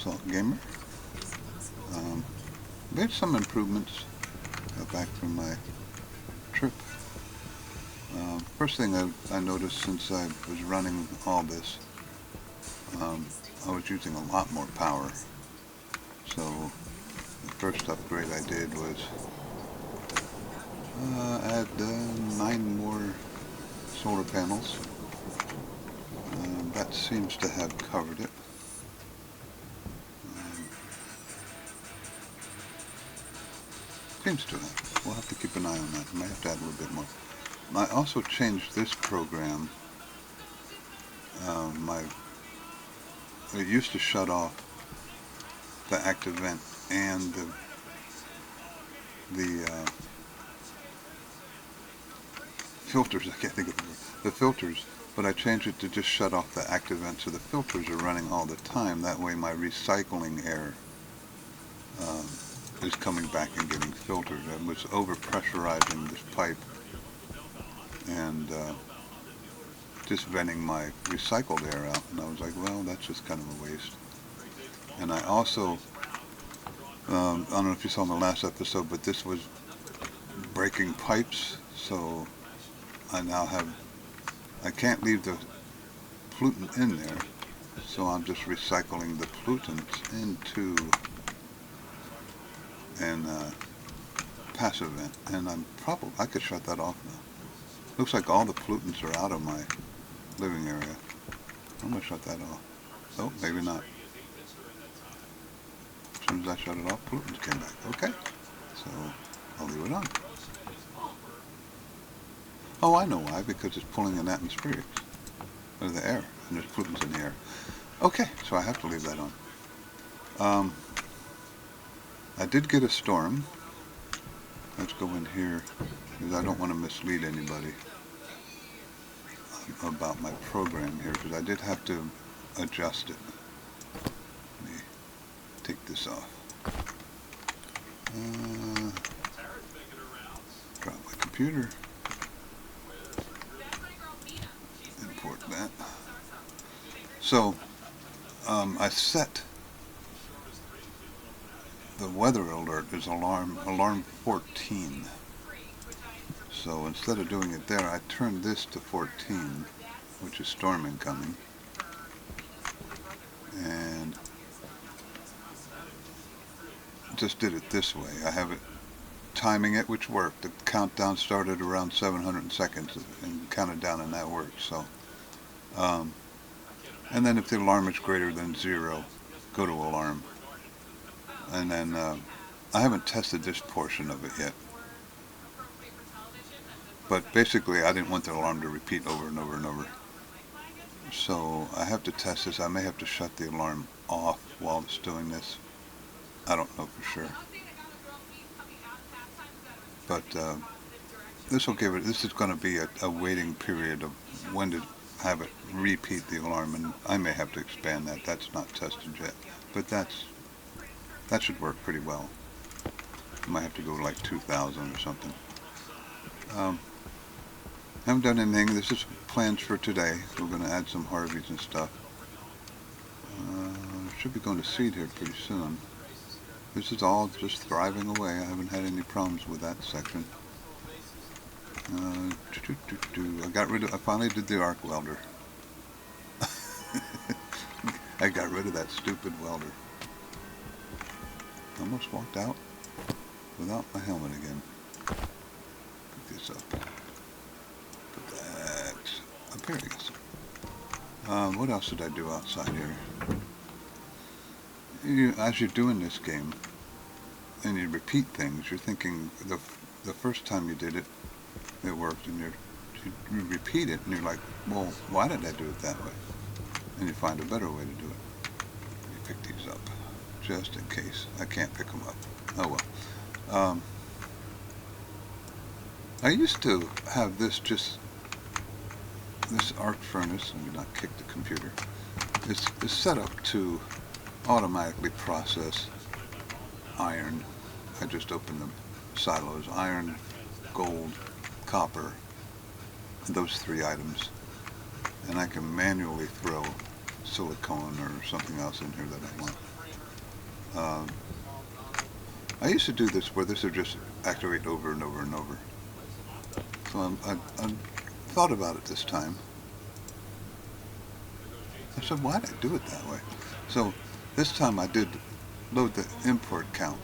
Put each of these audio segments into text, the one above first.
Salt Gamer. Made some improvements back from my trip. First thing I noticed since I was running all this, I was using a lot more power. So the first upgrade I did was add 9 more solar panels. That seems to have covered it. Seems to have. We'll have to keep an eye on that. I might have to add a little bit more. I also changed this program. It used to shut off the active vent and the filters. I can't think of the word. The filters, but I changed it to just shut off the active vent, so the filters are running all the time. That way, my recycling air is coming back and getting filtered. I was over-pressurizing this pipe and just venting my recycled air out, and I was like, well, that's just kind of a waste. And I also, I don't know if you saw my last episode, but this was breaking pipes, so I now have, I can't leave the pollutant in there, so I'm just recycling the pollutants into and passive vent, and I could shut that off now. Looks like all the pollutants are out of my living area. I'm gonna shut that off. Oh, maybe not. As soon as I shut it off, pollutants came back. Okay, so I'll leave it on. Oh, I know why, because it's pulling in atmospherics, or the air, and there's pollutants in the air. Okay, so I have to leave that on. I did get a storm. Let's go in here, because I don't want to mislead anybody about my program here, because I did have to adjust it. Let me take this off. Drop my computer. Import that. So, I set the weather alert is alarm 14. So instead of doing it there, I turned this to 14, which is storm incoming. And just did it this way. I have it timing it, which worked. The countdown started around 700 seconds and counted down, and that worked. So, and then if the alarm is greater than 0, go to alarm. And then I haven't tested this portion of it yet. But basically, I didn't want the alarm to repeat over and over and over. So I have to test this. I may have to shut the alarm off while it's doing this. I don't know for sure. But this will give it. This is going to be a waiting period of when to have it repeat the alarm, and I may have to expand that. That's not tested yet, but that should work pretty well. I might have to go to like 2,000 or something. Haven't done anything. This is plans for today. We're going to add some Harveys and stuff. Should be going to seed here pretty soon. This is all just thriving away. I haven't had any problems with that section. I finally did the arc welder. I got rid of that stupid welder. Almost walked out without my helmet again. Pick this up. Put that up here, I guess. What else did I do outside here? As you're doing this game, and you repeat things, you're thinking the first time you did it, it worked, and you repeat it, and you're like, well, why did I do it that way? And you find a better way to do it. You pick these up, just in case. I can't pick them up. Oh well. I used to have this arc furnace, let me not kick the computer, is set up to automatically process iron. I just open the silos, iron, gold, copper, those 3 items, and I can manually throw silicone or something else in here that I want. Uh, I used to do this where this would just activate over and over and over. So I thought about it this time. I said, why did I do it that way? So this time I did load the import count.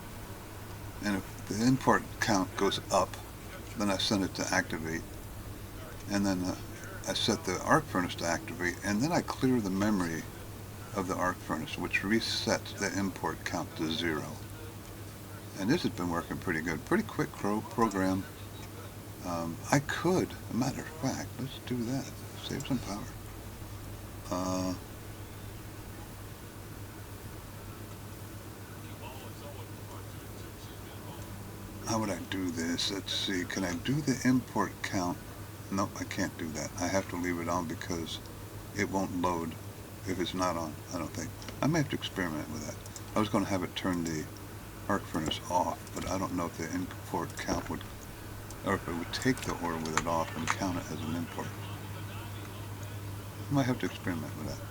And if the import count goes up, then I send it to activate. And then I set the arc furnace to activate. And then I clear the memory of the arc furnace, which resets the import count to 0. And this has been working pretty good. Pretty quick program. I could, a matter of fact, let's do that. Save some power. How would I do this? Let's see. Can I do the import count? Nope, I can't do that. I have to leave it on because it won't load if it's not on, I don't think. I may have to experiment with that. I was going to have it turn the arc furnace off, but I don't know if the import count would, or if it would take the ore with it off and count it as an import. I might have to experiment with that.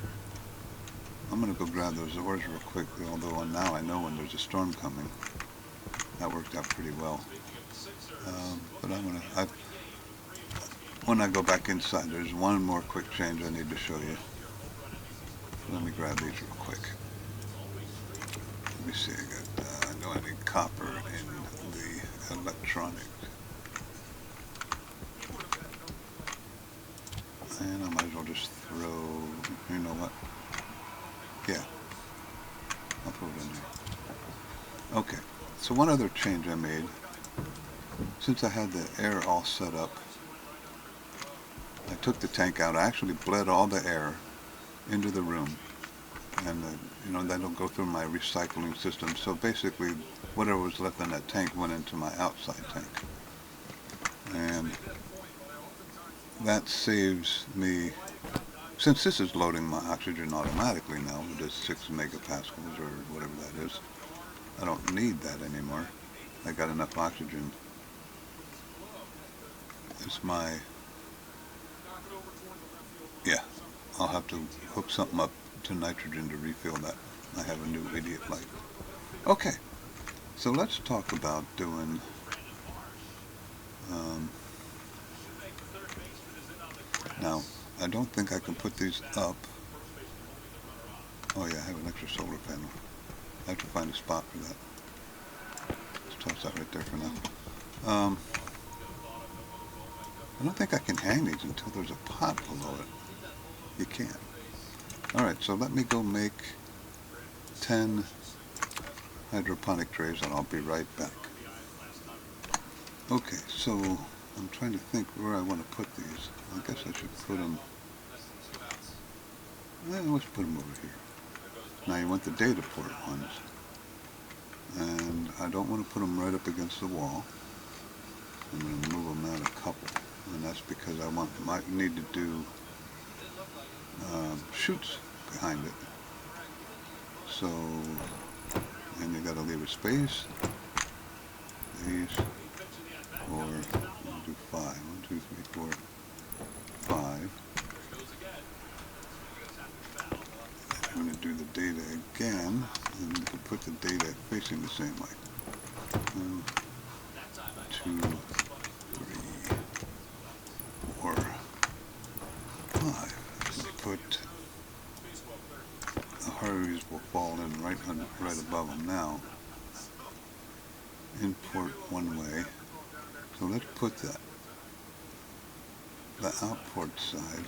I'm going to go grab those ores real quickly, although now I know when there's a storm coming. That worked out pretty well. But when I go back inside, there's one more quick change I need to show you. Let me grab these real quick. Let me see, I know I need copper in the electronics. And I might as well just throw, you know what? Yeah, I'll throw it in there. Okay, so one other change I made. Since I had the air all set up, I took the tank out. I actually bled all the air into the room. And, that'll go through my recycling system. So basically, whatever was left in that tank went into my outside tank. And that saves me, since this is loading my oxygen automatically now, with this 6 megapascals or whatever that is, I don't need that anymore. I got enough oxygen. It's my, yeah, I'll have to hook something up to nitrogen to refill that. I have a new idiot light. Okay, so let's talk about doing now, I don't think I can put these up. Oh yeah, I have an extra solar panel. I have to find a spot for that. Let's toss that right there for now. I don't think I can hang these until there's a pot below it. You can't. Alright, so let me go make 10 hydroponic trays and I'll be right back. Okay, so I'm trying to think where I want to put these. I guess I should put them, let's put them over here. Now you want the data port ones. And I don't want to put them right up against the wall. I'm going to move them out a couple. And that's because I might need to do chutes behind it. So, and you got to leave a space. These, or we'll do 5. 1, 2, 3, 4, 5. I'm going to do the data again, and you can put the data facing the same way. 1, 2, 3, 4, 5. Put the Harveys will fall in right above them now. Import one way. So let's put the output side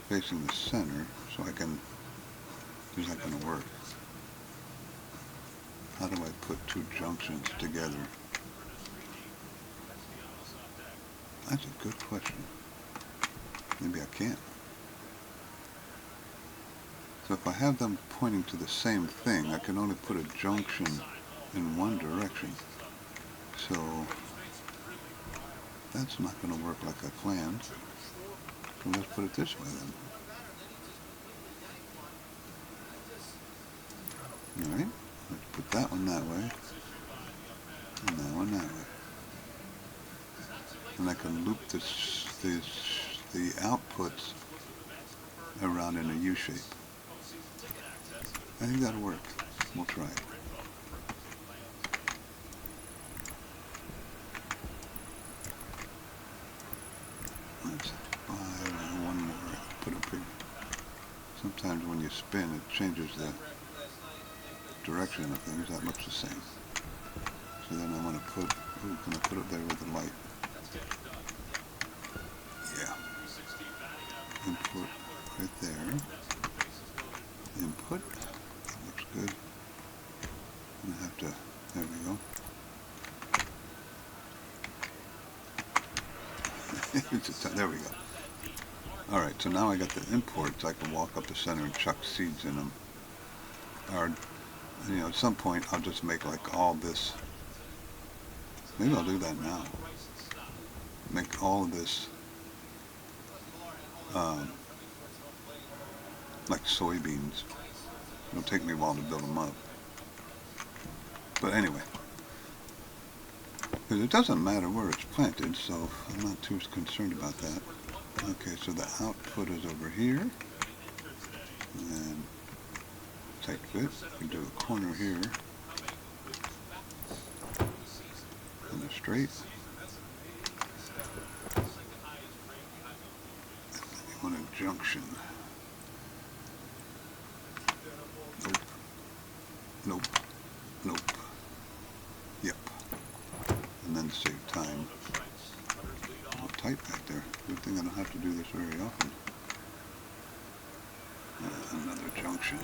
facing the center so I can, is that going to work? How do I put 2 junctions together? That's a good question. Maybe I can't. So if I have them pointing to the same thing, I can only put a junction in one direction. So that's not going to work like I planned. So let's put it this way then. Alright, let's put that one that way, and that one that way. And I can loop the outputs around in a U shape. I think that'll work. We'll try it. you spin, it changes the direction of things. That looks the same. So then I want to put, ooh, can I put it there with the light? Yeah. Input right there. Input. That looks good. I'm going to have to, there we go. There we go. Alright, so now I got the imports. I can walk up the center and chuck seeds in them. Or, you know, at some point I'll just make like all this. Maybe I'll do that now. Make all of this like soybeans. It'll take me a while to build them up. But anyway, because it doesn't matter where it's planted, so I'm not too concerned about that. Okay, so the output is over here. And tight fit. We do a corner here. And a straight. And you want a junction. Nope. Nope. Nope. Yep. And then save time. Oh, tight back there. Good thing I don't have to do this very often. Another junction.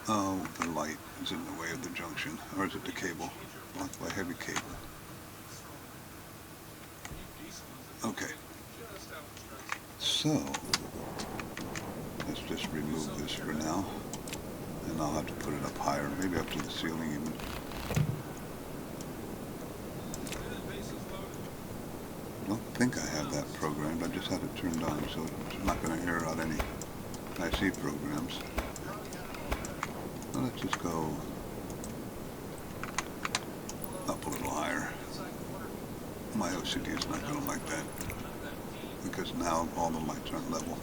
Oh, the light is in the way of the junction. Or is it the cable? Blocked by heavy cable. Okay. So, let's just remove this for now. And I'll have to put it up higher, maybe up to the ceiling even. I don't think I have that programmed. I just had it turned on, so it's not going to air out any IC programs. So let's just go up a little higher. My OCD is not going to like that, because now all the lights aren't level.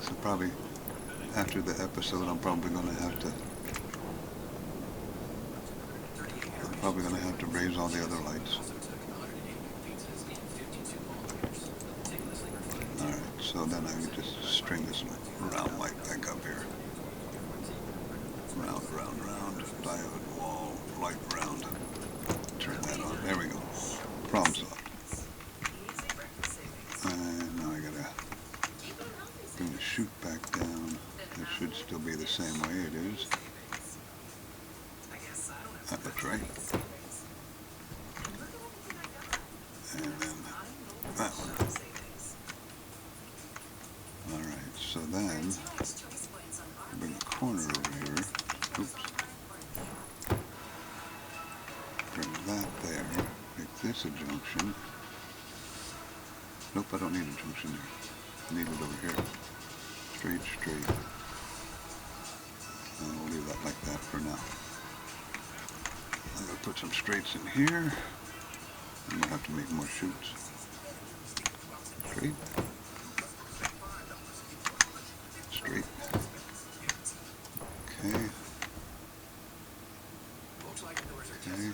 So probably after the episode, I'm probably going to have to raise all the other lights. Alright, so then I can just string this round light back up here. Round, round, round, diode wall, light round. Turn that on. There we go. Problem solved. And now I gotta bring the chute back down. It should still be the same way it is. That looks right. And then that one. Alright, so then bring a corner over here. Oops. Bring that there. Make this a junction. Nope, I don't need a junction there. I need it over here. Straight, straight. And we'll leave that like that for now. I'm going to put some straights in here. I'm going to have to make more chutes. Straight. Straight. Okay. Okay.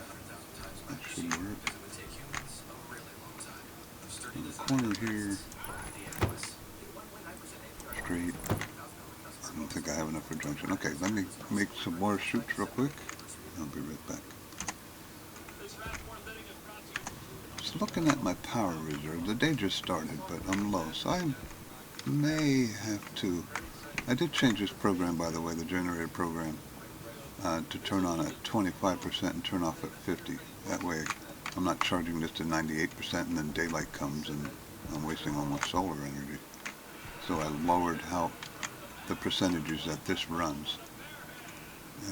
That should work. In the corner here. Straight. I don't think I have enough for junction. Okay, let me make some more chutes real quick. I'll be right back. Just looking at my power reserve, the day just started, but I'm low, so I may have to. I did change this program, by the way, the generator program, to turn on at 25% and turn off at 50. That way I'm not charging this to 98% and then daylight comes and I'm wasting all my solar energy. So I lowered how the percentages that this runs.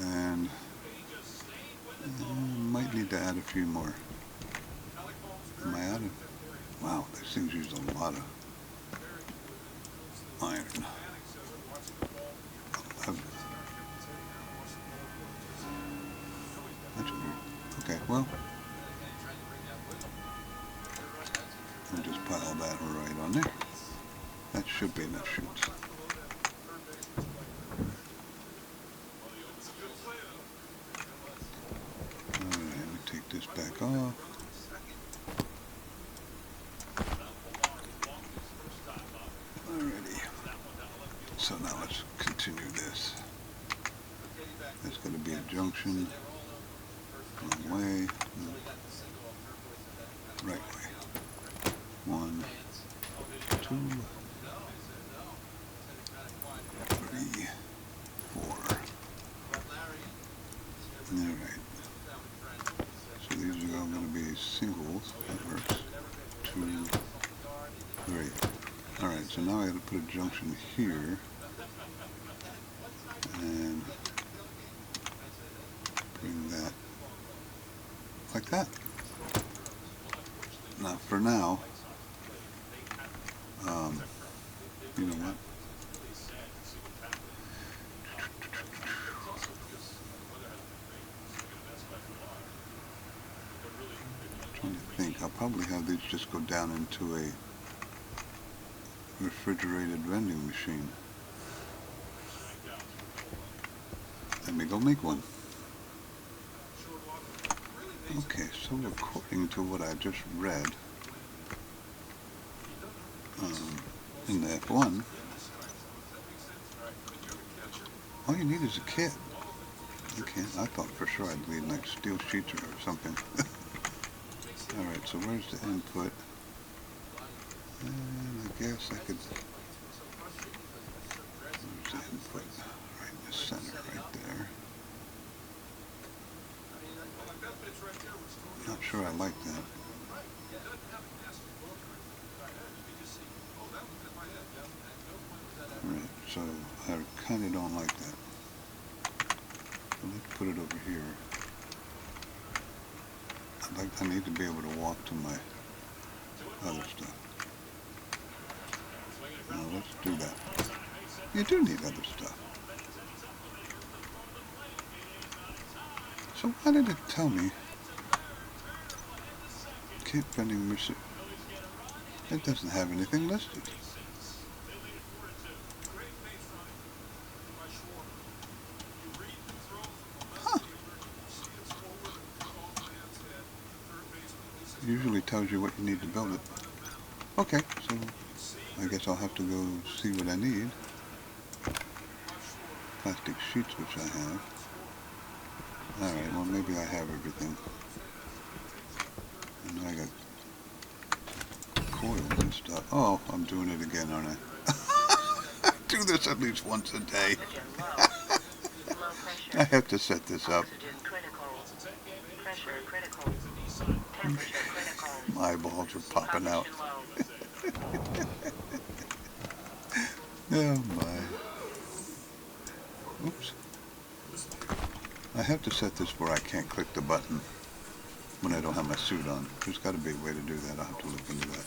And might need to add a few more. Am I adding? Wow, these things use a lot of iron. 11. That's weird. Okay, well, I'll just pile that right on there. That should be enough chutes. Alright, let me take this back off. so now let's continue this. There's going to be a junction. Wrong way. Right way. 1, 2, 3, 4. Alright. So these are all going to be singles. That works. 2, 3. Alright, so now I got to put a junction here. And bring that like that. Now for now, you know what? I'm trying to think. I'll probably have these just go down into a refrigerated vending machine. Let me go make one. Okay, so according to what I just read in the F1, all you need is a kit. Okay, I thought for sure I'd need like steel sheets or something. Alright, so where's the input? And I guess I could... Where's the input? Right in the center, right there. Not sure I like that. Alright, so I kind of don't like that. So let's put it over here. I need to be able to walk to my other stuff. Now let's do that. You do need other stuff. So why did it tell me kit vending machine? It doesn't have anything listed. Huh. It usually tells you what you need to build it. Okay, so I guess I'll have to go see what I need. Plastic sheets, which I have. Alright, well maybe I have everything. And now I got coils and stuff. Oh, I'm doing it again, aren't I? I do this at least once a day. I have to set this up. My eyeballs are popping out. Oh my. Oops. I have to set this where I can't click the button when I don't have my suit on. There's got to be a way to do that. I'll have to look into that.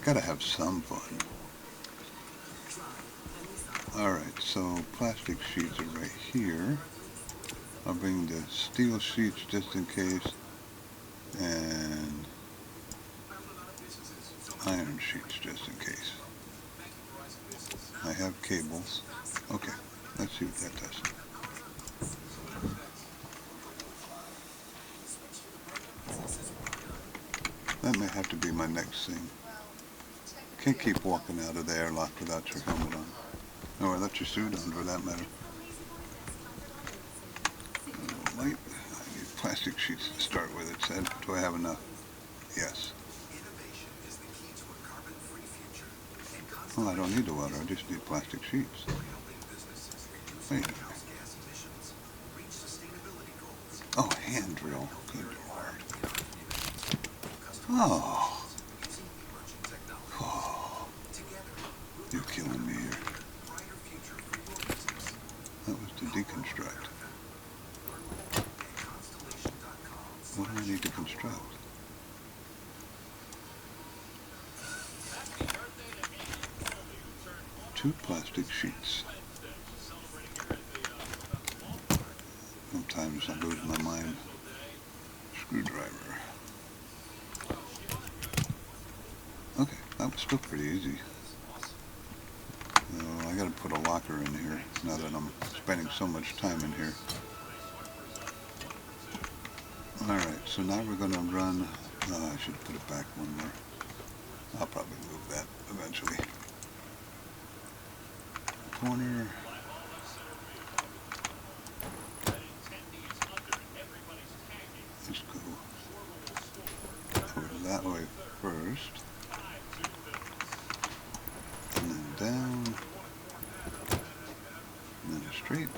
Gotta have some fun. Alright, so plastic sheets are right here. I'll bring the steel sheets just in case. And iron sheets just in case. I have cables. Okay, let's see what that does. That may have to be my next thing. Can't keep walking out of the airlock without your helmet on. Or without your suit on, for that matter. Light. I need plastic sheets to start with, it said. Do I have enough? Yes. Well, I don't need the water, I just need plastic sheets. Wait a minute. Oh, hand drill. Good Lord. Oh. Oh. You're killing me here. That was to deconstruct. What do I need to construct? Two plastic sheets. Sometimes I lose my mind. Screwdriver. Okay, that was still pretty easy. I gotta put a locker in here now that I'm spending so much time in here. Alright, so now we're gonna run, I should put it back one more. I'll probably move that eventually. Corner. Let's go over that way first. And then down. And then straight.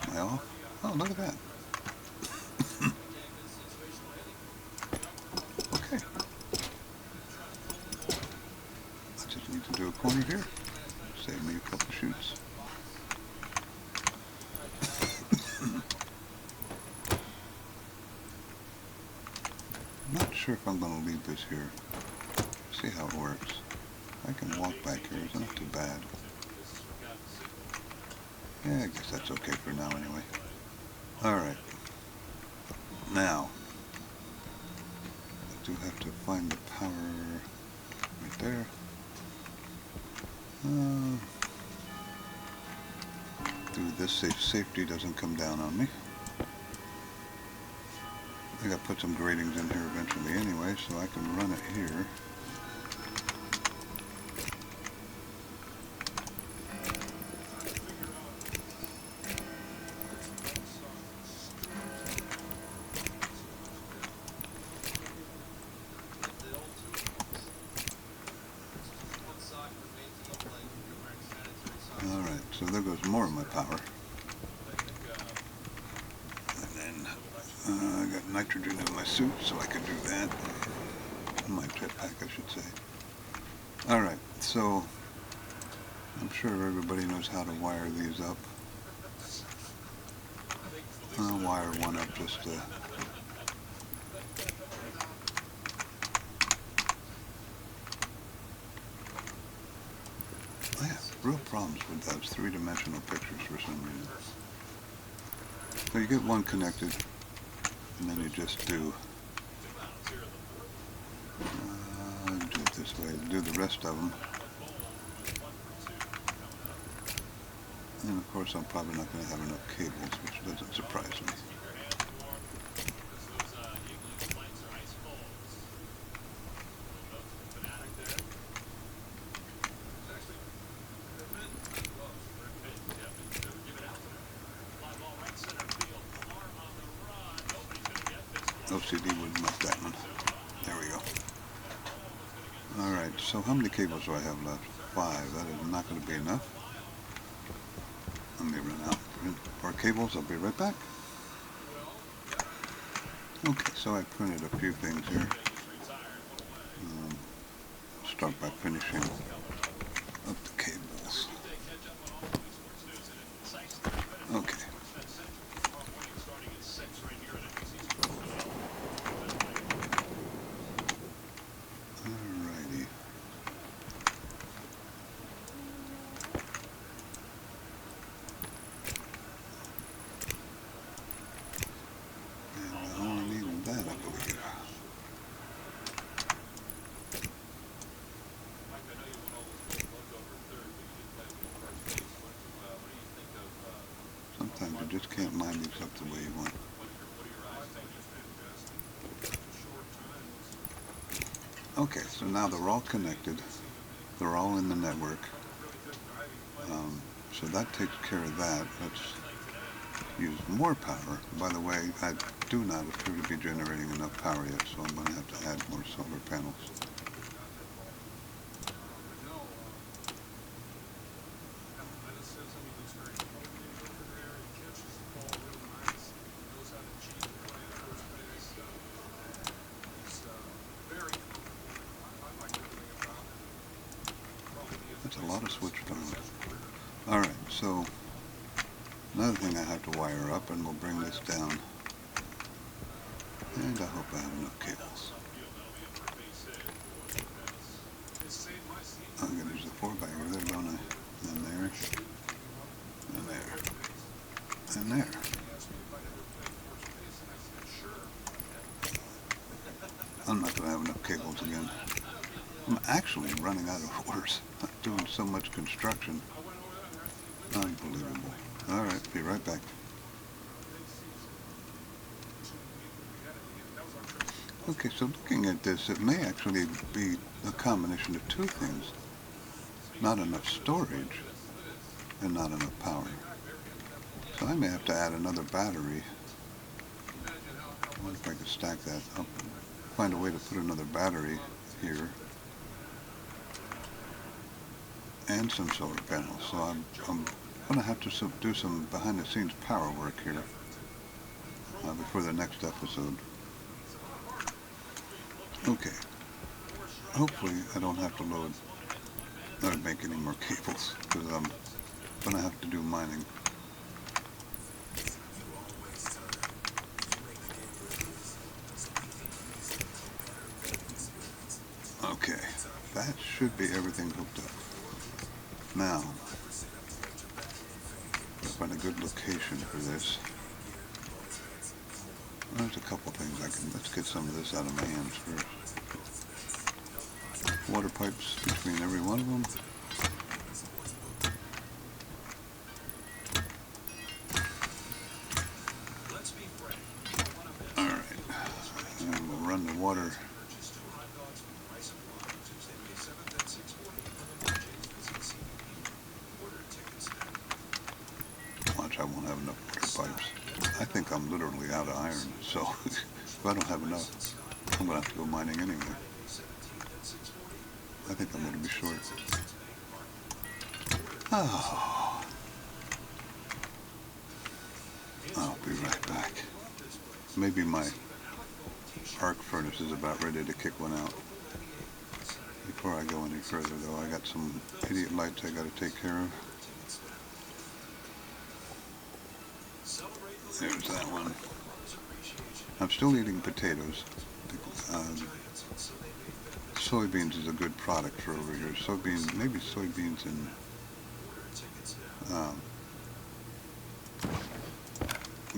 Am I off? Oh, look at that. Okay. I just need to do a corner here. Save me a couple shoots. I'm not sure if I'm going to leave this here. See how it works. I can walk back here. It's not too bad. Yeah, I guess that's okay for now anyway. Alright. Now, I do have to find the power right there. Do this so safety doesn't come down on me. I think I'll put some gratings in here eventually anyway, so I can run it here. Alright, so there goes more of my power. And then I got nitrogen in my suit, so I can do that. My jetpack, I should say. Alright, so I'm sure everybody knows how to wire these up. I'll wire one up just to... I have real problems with those three-dimensional pictures for some reason. So you get one connected, and then you just do it this way, do the rest of them. And of course I'm probably not going to have enough cables, which doesn't surprise me. OCD wouldn't like that one. There we go. Alright, so how many cables do I have left? 5. That is not going to be enough. Let me run out for cables. I'll be right back. Okay, so I printed a few things here. Start by finishing up the cables. Okay. Sometimes you just can't line these up the way you want. Okay, so now they're all connected. They're all in the network. So that takes care of that. Let's use more power. By the way, I do not appear to be generating enough power yet, so I'm going to have to add more solar panels. That's a lot of switch power. Alright, so another thing I have to wire up, and we'll bring this down. And I hope I have enough cables. I'm going to use the 4-bagger there, don't I? And there. And there. And there. I'm not going to have enough cables again. I'm actually running out of orders. I'm doing so much construction. Unbelievable. Alright, be right back. Okay, so looking at this, it may actually be a combination of two things. Not enough storage and not enough power. So I may have to add another battery. I wonder if I could stack that up and find a way to put another battery here and some solar panels. So I'm going to have to do some behind-the-scenes power work here before the next episode. Okay. Hopefully I don't have to load or make any more cables because I'm going to have to do mining. Okay, that should be everything hooked up. Now, I'll find a good location for this. Well, there's a couple things let's get some of this out of my hands first. Water pipes between every one of them. Alright, and we'll run the water. Watch, I won't have enough water pipes. I think I'm literally out of iron, so if I don't have enough, I'm going to have to go mining anyway. I think I'm going to be short. Oh. I'll be right back. Maybe my arc furnace is about ready to kick one out. Before I go any further, though, I got some idiot lights I got to take care of. There's that one. I'm still eating potatoes. Soybeans is a good product for over here. Soybeans, maybe soybeans and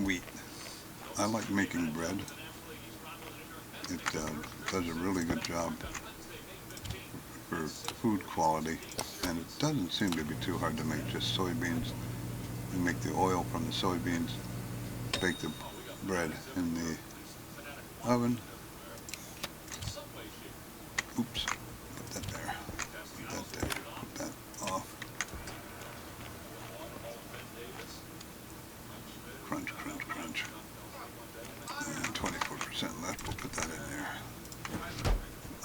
wheat. I like making bread. It does a really good job for food quality, and it doesn't seem to be too hard to make just soybeans. You make the oil from the soybeans, bake the bread in the oven. Oops, put that there, put that there, put that off. Crunch, crunch, crunch. And 24% left, we'll put that in there.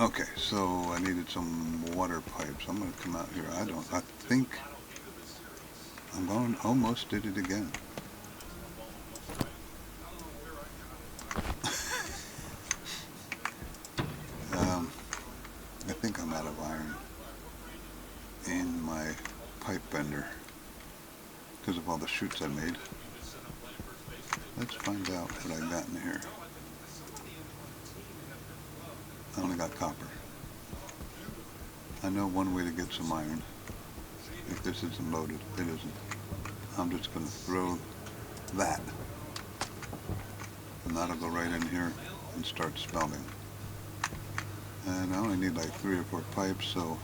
Okay, so I needed some water pipes. I'm going to come out here. I think almost did it again. I think I'm out of iron in my pipe bender because of all the chutes I made. Let's find out what I got in here. I only got copper. I know one way to get some iron. If this isn't loaded, it isn't. I'm just going to throw that. And that'll go right in here and start spouting. And I only need like 3 or 4 pipes, so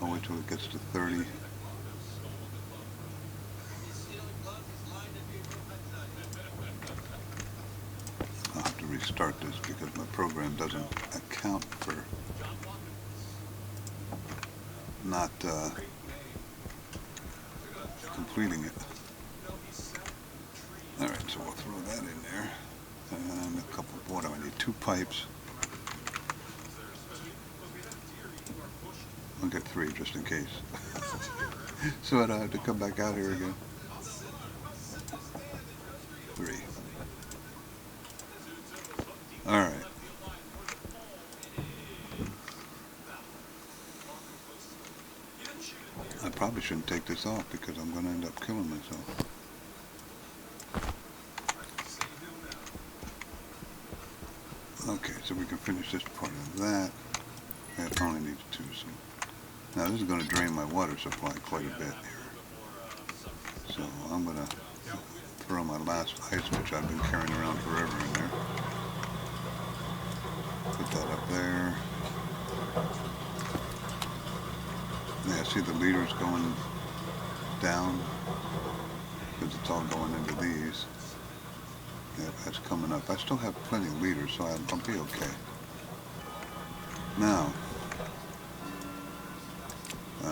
I'll wait till it gets to 30. I'll have to restart this because my program doesn't account for not completing it. Alright, so we'll throw that in there. And a couple of water. I need 2 pipes. I'll get 3 just in case. So I don't have to come back out here again. 3. Alright. I probably shouldn't take this off because I'm going to end up killing myself. Okay, so we can finish this part of that. I only need 2, so now this is going to drain my water supply quite a bit here. So I'm going to throw my last ice, which I've been carrying around forever, in there. Put that up there. Yeah, see the liters going down because it's all going into these. Yeah, that's coming up. I still have plenty of liters, so I'll be okay. Now,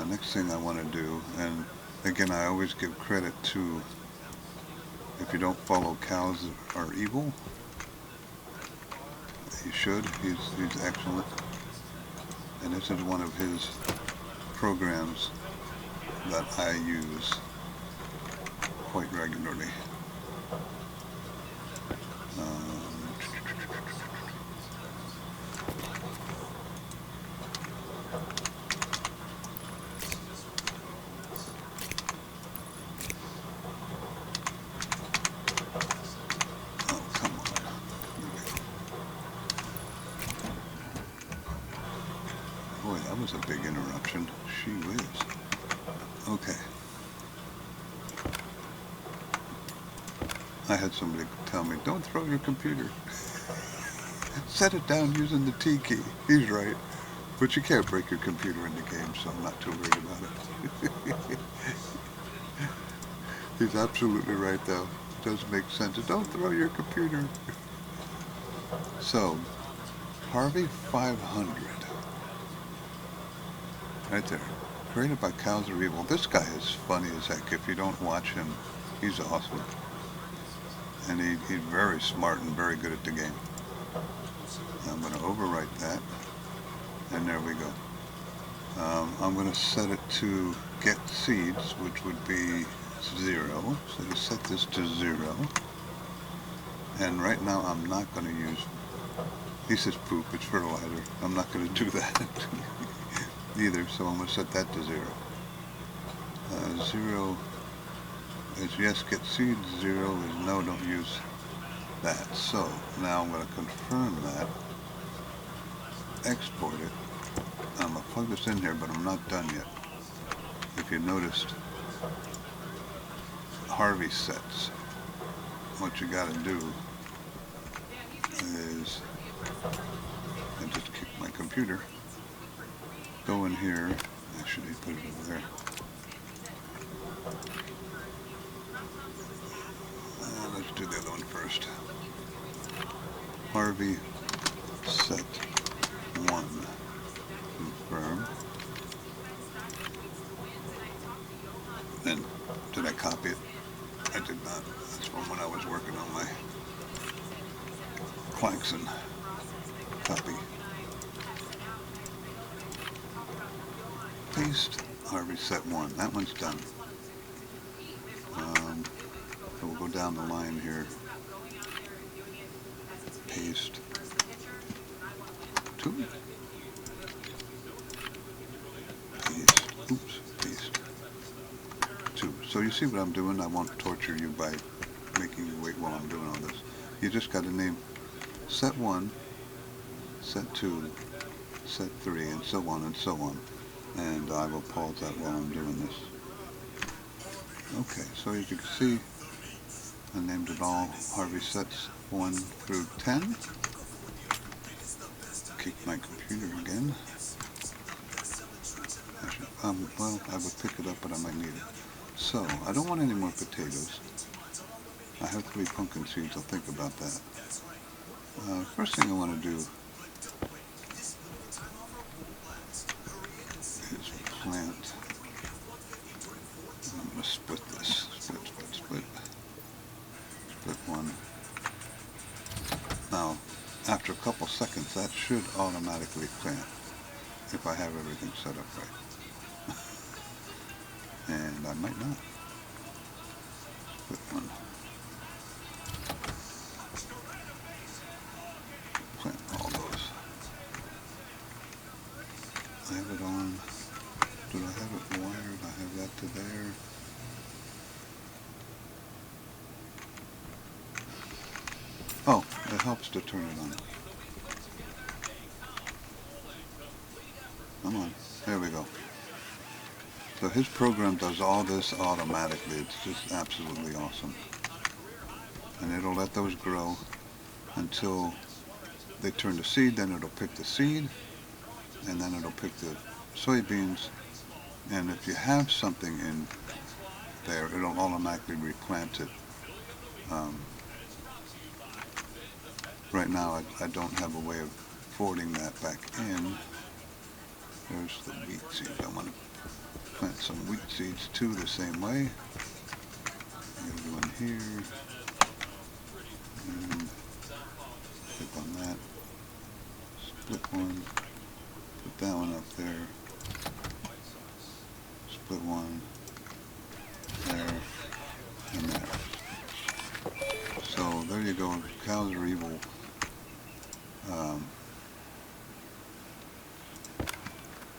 next thing I want to do, and again, I always give credit to, if you don't follow Cows Are Evil, you should. He's excellent. And this is one of his programs that I use quite regularly. Oh, come on. Boy, that was a big interruption. She whiz. Okay. I had somebody tell me, don't throw your computer. Set it down using the T key. He's right. But you can't break your computer in the game, so I'm not too worried about it. He's absolutely right, though. It does make sense. Don't throw your computer. So, Harvey 500. Right there. Created by Cows Are Evil. This guy is funny as heck. If you don't watch him, he's awesome. And he's very smart and very good at the game. I'm going to overwrite that. And there we go. I'm going to set it to get seeds, which would be 0. So you set this to 0. And right now I'm not going to use, he says poop, it's fertilizer. I'm not going to do that either, so I'm going to set that to 0. 0 is yes, get seeds. 0 is no, don't use that. So now I'm going to confirm that, export it. I'm going to plug this in here, but I'm not done yet. If you noticed, Harvey sets. What you got to do is, I just kicked my computer. Go in here. Actually, put it over there. Let's do the other one first. Harvey set 1. Confirm. Then, did I copy it? I did not. That's from when I was working on my Claxon. Copy. Paste. Harvey set 1. That one's done. So we'll go down the line here. Paste. 2. Paste. Oops. Paste. 2. So you see what I'm doing? I won't torture you by making you wait while I'm doing all this. You just got to name set 1, set 2, set 3, and so on and so on. And I will pause that while I'm doing this. Okay, so as you can see, I named it all Harvey sets 1 through 10. Kick my computer again. Well, I would pick it up, but I might need it. So, I don't want any more potatoes. I have 3 pumpkin seeds, I'll think about that. First thing I want to do is plant. I'm going to split this. Split 1. Now, after a couple seconds, that should automatically plant if I have everything set up right. And I might not. Split 1. Plant all those. I have it on. Did I have it wired? I have that to there. Oh, it helps to turn it on. Come on. There we go. So his program does all this automatically. It's just absolutely awesome. And it'll let those grow until they turn to seed. Then it'll pick the seed. And then it'll pick the soybeans. And if you have something in there, it'll automatically replant it right now I don't have a way of forwarding that back in. There's the wheat seeds. I want to plant some wheat seeds too the same way. I'm going to go in here and click on that. Split one. Put that one up there. Split one. There. And there. So there you go. Cows are evil.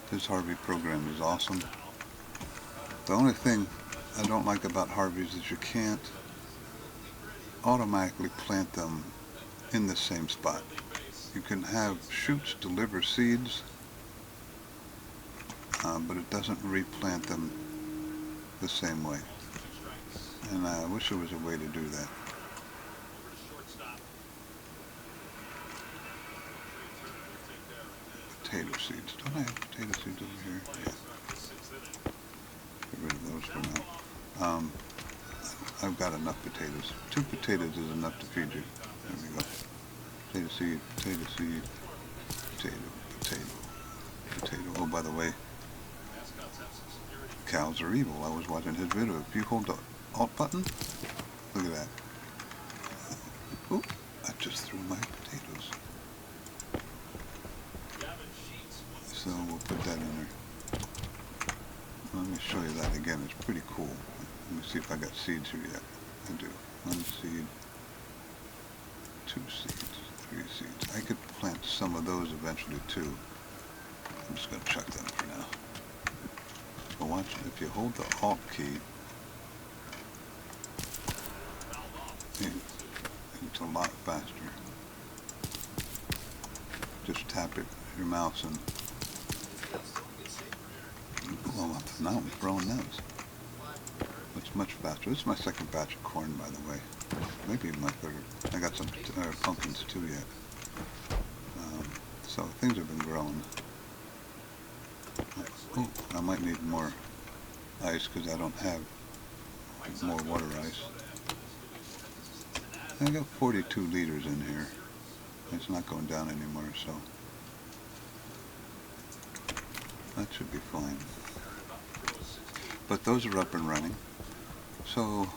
This Harvey program is awesome. The only thing I don't like about Harveys is you can't automatically plant them in the same spot. You can have shoots deliver seeds, but it doesn't replant them the same way. And I wish there was a way to do that. Potato seeds. Don't I have potato seeds over here? Yeah. Get rid of those for now. I've got enough potatoes. 2 potatoes is enough to feed you. There we go. Potato seed, potato seed, potato, potato, potato. Oh, by the way, cows are evil. I was watching his video. If you hold the Alt button, look at that. Oop, I just threw my potatoes. So we'll put that in there. Let me show you that again. It's pretty cool. Let me see if I got seeds here yet. I do. 1 seed, 2 seeds, 3 seeds. I could plant some of those eventually too. I'm just going to chuck them for now. But watch, if you hold the Alt key, it's a lot faster. Just tap it, your mouse, and blow up. Now it's growing those. It's much faster. This is my second batch of corn, by the way. Maybe my third. I got some pumpkins too yet. So things have been growing. Oh, I might need more ice because I don't have more water ice. I got 42 liters in here. It's not going down anymore, so that should be fine. But those are up and running. So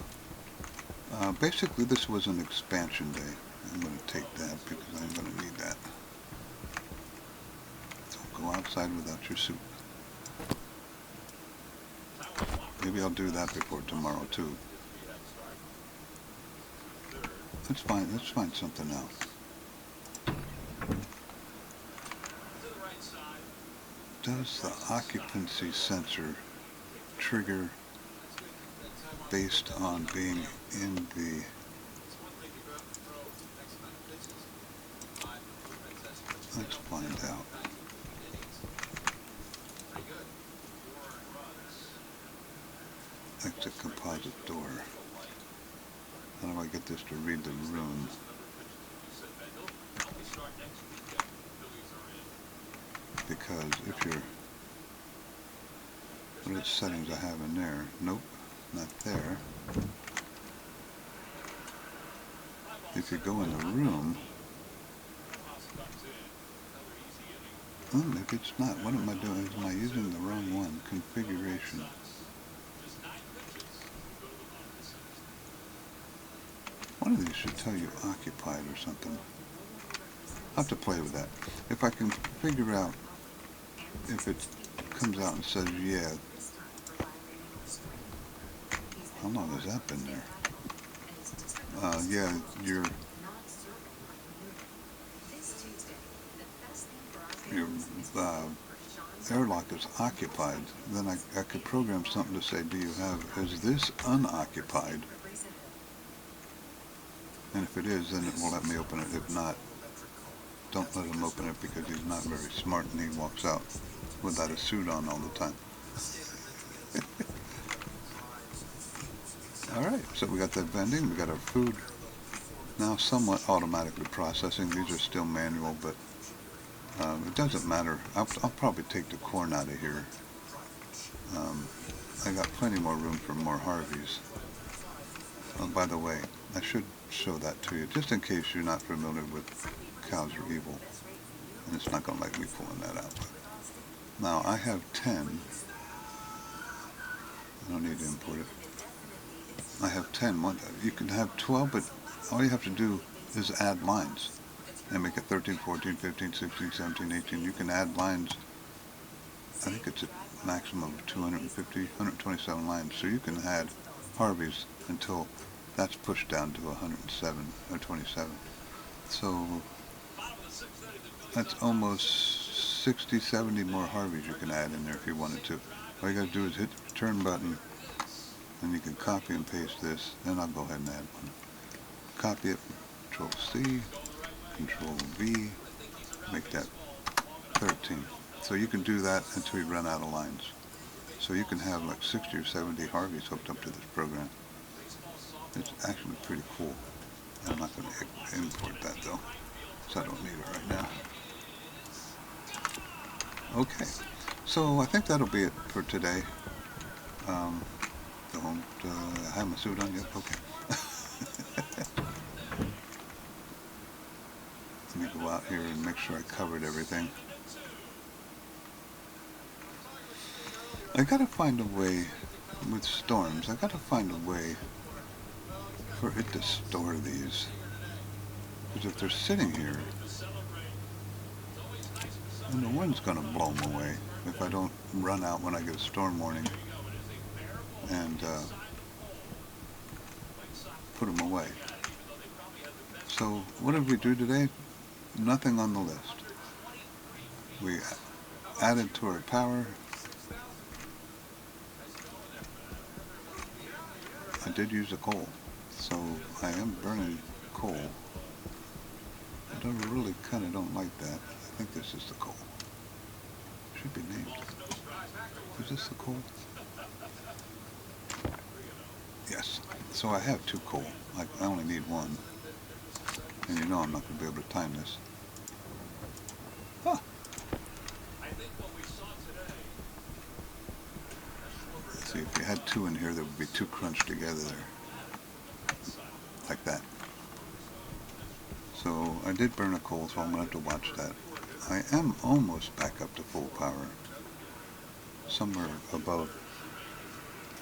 basically this was an expansion day. I'm going to take that because I'm going to need that. Don't go outside without your soup. Maybe I'll do that before tomorrow too. Let's find something else. Does the occupancy sensor trigger based on being in the let's find out. Exit composite door. How do I get this to read the room? Because if you're, what settings I have in there? Nope, not there. If you go in the room, oh, maybe it's not. What am I doing? Am I using the wrong one? Configuration. One of these should tell you occupied or something. I'll have to play with that. If I can figure out if it comes out and says yeah. How long has that been there? Yeah, your airlock is occupied. Then I could program something to say, is this unoccupied? And if it is, then it will let me open it. If not, don't let him open it because he's not very smart and he walks out without a suit on all the time. Alright, so we got that vending, we got our food now somewhat automatically processing. These are still manual, but it doesn't matter. I'll probably take the corn out of here. I got plenty more room for more Harveys. Oh, by the way, I should show that to you, just in case you're not familiar with Cows Are Evil. And it's not going to like me pulling that out. But now I have 10. I don't need to import it. I have 10. You can have 12, but all you have to do is add lines. And make it 13, 14, 15, 16, 17, 18. You can add lines. I think it's a maximum of 250, 127 lines. So you can add Harveys until that's pushed down to 107 or 27. So that's almost 60, 70 more Harveys you can add in there if you wanted to. All you got to do is hit the return button, and you can copy and paste this. Then I'll go ahead and add one. Copy it, Control C, Control V, make that 13. So you can do that until you run out of lines. So you can have like 60 or 70 Harveys hooked up to this program. It's actually pretty cool. I'm not going to import that though, so I don't need it right now. Okay, so I think that'll be it for today. Don't have my suit on yet? Okay. Let me go out here and make sure I covered everything. I gotta find a way with storms. I gotta find a way for it to store these. Because if they're sitting here, then the wind's gonna blow them away if I don't run out when I get a storm warning and put them away. So what did we do today? Nothing on the list. We added to our power. I did use the coal, so I am burning coal. I really kind of don't like that. I think this is the coal. Should be named. Is this the coal? Yes. So I have 2 coal. I only need 1. And you know I'm not going to be able to time this. Huh. See, if you had 2 in here, there would be 2 crunched together there. Like that. So I did burn a coal, so I'm going to have to watch that. I am almost back up to full power. Somewhere above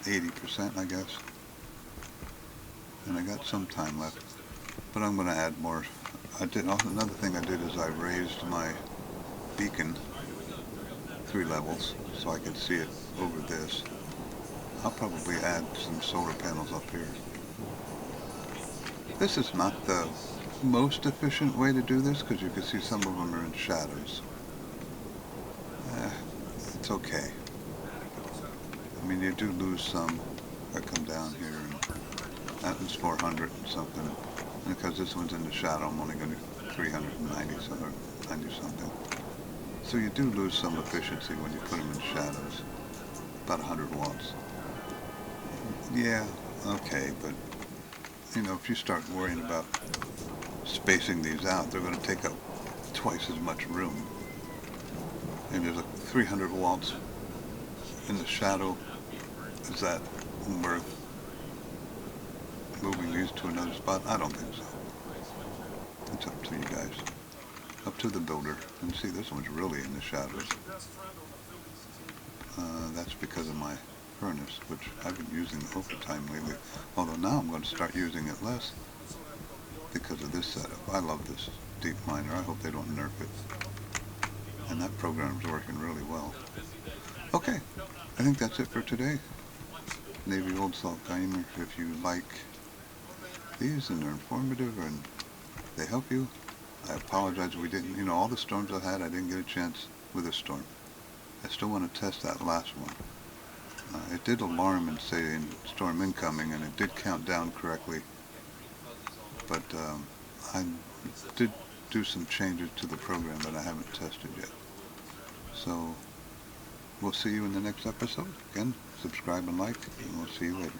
80%, I guess. And I got some time left. But I'm going to add more. Another thing I did is I raised my beacon 3 levels so I could see it over this. I'll probably add some solar panels up here. This is not the most efficient way to do this because you can see some of them are in shadows. It's okay. I mean, you do lose some. I come down here and that was 400 and something. And because this one's in the shadow, I'm only going to 390 something, 90 something. So you do lose some efficiency when you put them in shadows. About 100 watts. Yeah, okay, but you know, if you start worrying about spacing these out, they're going to take up twice as much room. And there's 300 watts in the shadow. Is that worth moving these to another spot? I don't think so. It's up to you guys. Up to the builder. And see, this one's really in the shadows. That's because of my furnace, which I've been using overtime lately. Although now I'm going to start using it less because of this setup. I love this deep miner. I hope they don't nerf it. And that program's working really well. Okay, I think that's it for today. Navy Old Salt Timer. If you like these and they're informative and they help you, I apologize we didn't, you know, all the storms I had, I didn't get a chance with this storm. I still want to test that last one. It did alarm and say storm incoming, and it did count down correctly. But I did do some changes to the program that I haven't tested yet. So we'll see you in the next episode. Again, subscribe and like, and we'll see you later.